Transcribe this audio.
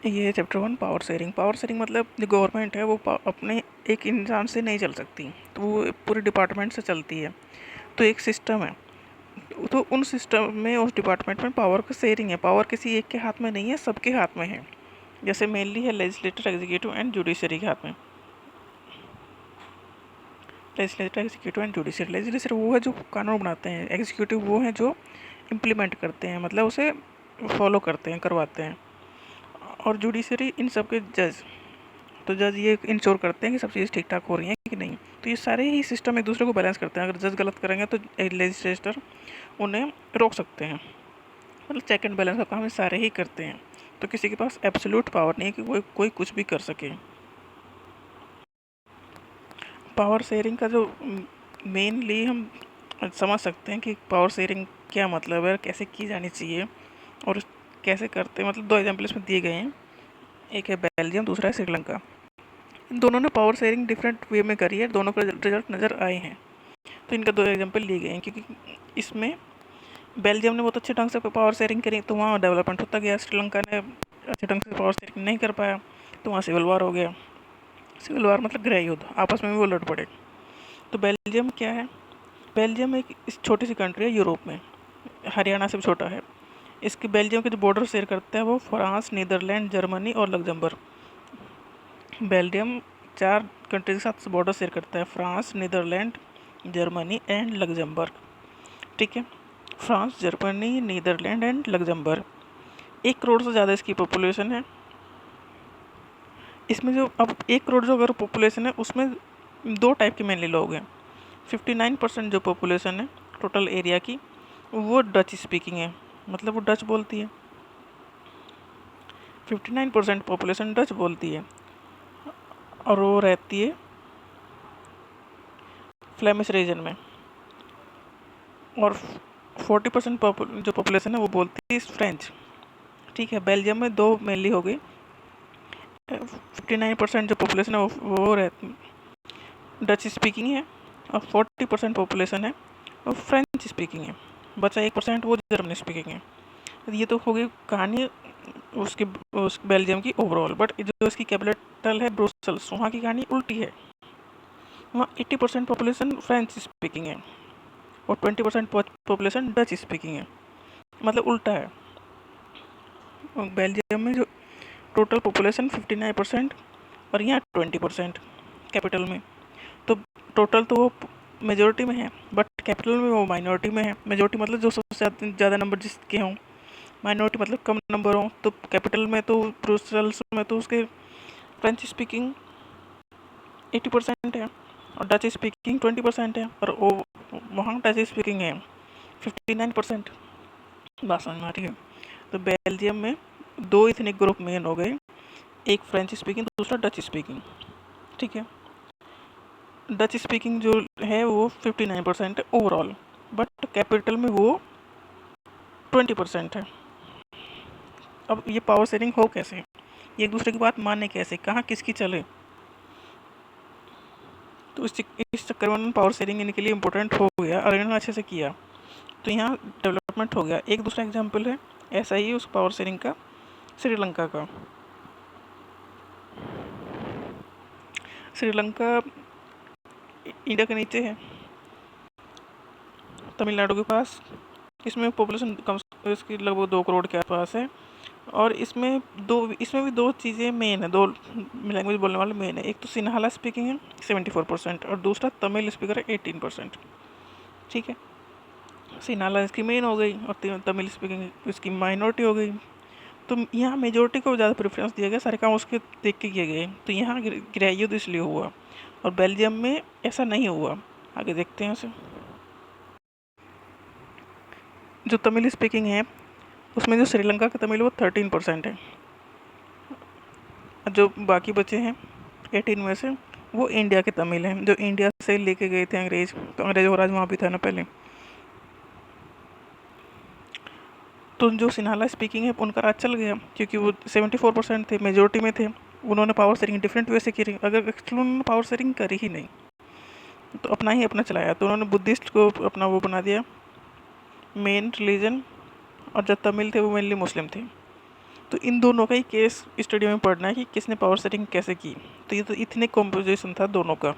ये है chapter 1 power sharing. Power sharing मतलब जो गवर्नमेंट है वो अपने एक इंसान से नहीं चल सकती, तो वो पूरे डिपार्टमेंट से चलती है। तो एक सिस्टम है, तो उन सिस्टम में उस डिपार्टमेंट में पावर का शेयरिंग है। पावर किसी एक के हाथ में नहीं है, सबके हाथ में है। जैसे मेनली है लेजिस्लेटर, एग्जीक्यूटिव एंड जुडिशरी के हाथ में। Legislator, executive and judiciary. Legislator वो है जो कानून बनाते हैं, एग्जीक्यूटिव वो है जो इम्प्लीमेंट करते हैं, मतलब उसे फॉलो करते हैं, करवाते हैं, और जुडिशरी इन सब के जज। तो जज ये इंश्योर करते हैं कि सब चीज़ ठीक ठाक हो रही हैं कि नहीं। तो ये सारे ही सिस्टम एक दूसरे को बैलेंस करते हैं। अगर जज गलत करेंगे तो लेजिस्लेटर उन्हें रोक सकते हैं। मतलब चेक एंड बैलेंस का काम ये सारे ही करते हैं। तो किसी के पास एब्सोल्यूट पावर नहीं है कि कोई कुछ भी कर सके। पावर शेयरिंग का जो मेनली हम समझ सकते हैं कि पावर शेयरिंग क्या मतलब है, कैसे की जानी चाहिए और कैसे करते हैं। मतलब 2 एग्जाम्पल इसमें दिए गए हैं, एक है बेल्जियम, दूसरा है श्रीलंका। इन दोनों ने पावर शेयरिंग डिफरेंट वे में करी है, दोनों के रिजल्ट नज़र आए हैं। तो इनका 2 एग्जाम्पल लिए गए हैं, क्योंकि इसमें बेल्जियम ने बहुत अच्छे ढंग से पावर शेयरिंग करी तो वहाँ डेवलपमेंट होता गया। श्रीलंका ने अच्छे ढंग से पावर शेयरिंग नहीं कर पाया तो वहाँ सिविल वार हो गया। सिविल वार मतलब गृह युद्ध, आपस में भी वो लड़ पड़े। तो बेल्जियम क्या है? बेल्जियम एक छोटी सी कंट्री है यूरोप में, हरियाणा से भी छोटा है। इसके बेल्जियम के जो बॉर्डर शेयर करता है वो फ्रांस, नीदरलैंड, जर्मनी और लग्जमबर्ग। बेल्जियम 4 कंट्री के साथ बॉर्डर शेयर करता है, France, Netherlands, Germany and Luxembourg. ठीक है, France, Germany, Netherlands and Luxembourg. 1 crore से ज़्यादा इसकी पॉपुलेशन है। इसमें जो अब 1 करोड़ जो अगर पॉपुलेशन है उसमें 2 टाइप के मेनली लोग हैं। 59% जो पॉपुलेशन है टोटल एरिया की वो डच स्पीकिंग है, मतलब वो डच बोलती है। 59% पॉपुलेशन डच बोलती है और वो रहती है फ्लेमिश रीजन में। और 40% जो पॉपुलेशन है वो बोलती है फ्रेंच। ठीक है, बेल्जियम में 2 मेनली हो गई। 59% जो पॉपुलेशन है वो डच स्पीकिंग है और 40% पॉपुलेशन है वो फ्रेंच स्पीकिंग है। बचा 1% वो जर्मनी स्पीकिंग है। ये तो हो गई कहानी उसके उस बेल्जियम की ओवरऑल। बट जो इसकी कैपिटल है ब्रुसेल्स, वहाँ की कहानी उल्टी है। वहाँ 80% पॉपुलेशन फ्रेंच स्पीकिंग है और 20% पॉपुलेशन डच स्पीकिंग है, मतलब उल्टा है। बेल्जियम में जो टोटल पॉपुलेशन 59% और यहाँ 20% कैपिटल में। तो टोटल तो वो मेजोरिटी में है, बट कैपिटल में वो माइनॉरिटी में है। मेजोरिटी मतलब जो सबसे ज़्यादा नंबर जिसके हों, माइनॉरिटी मतलब कम नंबर हों। तो कैपिटल में तो ब्रुसेल्स में तो उसके फ्रेंच स्पीकिंग 80% है और डच स्पीकिंग 20% है, और वो वहाँ डच स्पीकिंग है 59%। बात समझ में आ रही है? तो बेल्जियम में 2 इथनिक ग्रुप मेन हो गए, एक फ्रेंच स्पीकिंग, दूसरा डच स्पीकिंग। ठीक है, डच स्पीकिंग जो है वो 59% है ओवरऑल, बट कैपिटल में वो 20% है। अब ये पावर शेयरिंग हो कैसे, ये एक दूसरे की बात माने कैसे, कहाँ किसकी चले? तो इस चक्कर में पावर शेयरिंग इनके लिए इम्पोर्टेंट हो गया और इन्होंने अच्छे से किया, तो यहाँ डेवलपमेंट हो गया। एक दूसरा एग्जाम्पल है ऐसा ही उस पावर शेयरिंग का श्रीलंका का। श्रीलंका इंडिया के नीचे है, तमिलनाडु के पास। इसमें पॉपुलेशन कम, इसकी लगभग 2 करोड़ के आसपास है। और इसमें भी 2 चीज़ें मेन है, 2 लैंग्वेज बोलने वाले मेन है। एक तो सिन्हाला स्पीकिंग है 74% और दूसरा तमिल स्पीकर है 18%। ठीक है, सिन्हाला इसकी मेन हो गई और तमिल स्पीकिंग इसकी माइनॉरिटी हो गई। तो यहाँ मेजोरिटी को ज़्यादा प्रेफरेंस दिया गया, सारे काम उसके देख के किए गए। तो यहाँ गृह युद्ध इसलिए हुआ और बेल्जियम में ऐसा नहीं हुआ। आगे देखते हैं उसे। जो तमिल स्पीकिंग है उसमें जो श्रीलंका का तमिल वो 13% है, जो बाकी बचे हैं 18 में से वो इंडिया के तमिल हैं, जो इंडिया से लेके गए थे अंग्रेज। तो अंग्रेज और राज वहाँ भी था ना पहले। तो जो सिन्हाला स्पीकिंग है उनका राज चल गया, क्योंकि वो 74% थे, मेजोरिटी में थे। उन्होंने पावर शेयरिंग डिफरेंट वे से की। अगर एक्चुअली उन्होंने पावर शेयरिंग करी ही नहीं तो अपना चलाया। तो उन्होंने बुद्धिस्ट को अपना वो बना दिया मेन रिलीजन, और जो तमिल थे वो मेनली मुस्लिम थे। तो इन दोनों का ही केस स्टडी में पढ़ना है कि किसने पावर सेटिंग कैसे की। तो ये तो इथनिक कॉम्पोजिशन था दोनों का।